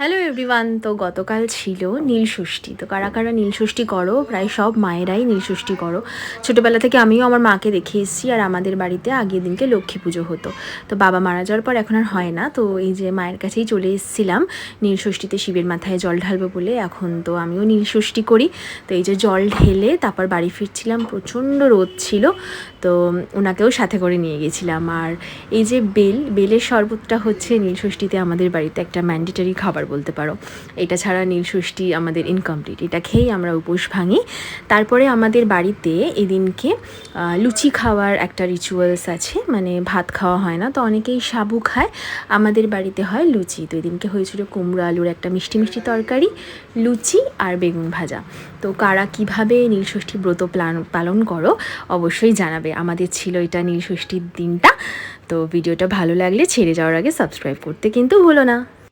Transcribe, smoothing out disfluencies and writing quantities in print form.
Hello everyone. তো গতকাল ছিল নীলষষ্ঠী। তো কারা কারা নীলষষ্ঠী করো? প্রায় সব মায়েরাই নীলষষ্ঠী করো। ছোটোবেলা থেকে আমিও আমার মাকে দেখে এসেছি। আর আমাদের বাড়িতে আগের দিনকে লক্ষ্মী পুজো হতো। তো বাবা মারা যাওয়ার পর এখন আর হয় না। তো এই যে মায়ের কাছেই চলে এসেছিলাম নীলষষ্ঠীতে শিবের মাথায় জল ঢালবো বলে। এখন তো আমিও নীলষষ্ঠী করি। তো এই যে জল ঢেলে তারপর বাড়ি ফিরছিলাম, প্রচণ্ড রোদ ছিল। তো ওনাকেও সাথে করে নিয়ে গেছিলাম। আর এই যে বেলের শরবতটা হচ্ছে নীলষষ্ঠীতে আমাদের বাড়িতে একটা ম্যান্ডেটরি খাবার বলতে পারো। এটা ছাড়া নীলষষ্ঠী আমাদের ইনকমপ্লিট। এটা খেয়েই আমরা উপোস ভাঙি। তারপরে আমাদের বাড়িতে এদিনকে লুচি খাওয়ার একটা রিচুয়ালস আছে, মানে ভাত খাওয়া হয় না। তো অনেকেই সাবু খায়, আমাদের বাড়িতে হয় লুচি। তো এদিনকে হয়েছিল কুমড়ো আলুর একটা মিষ্টি মিষ্টি তরকারি, লুচি আর বেগুন ভাজা। তো কারা কীভাবে নীলষষ্ঠী ব্রত পালন করো অবশ্যই জানাবে। আমাদের ছিল এটা নীলষষ্ঠীর দিনটা। তো ভিডিওটা ভালো লাগলে ছেড়ে যাওয়ার আগে সাবস্ক্রাইব করতে কিন্তু ভুলো না।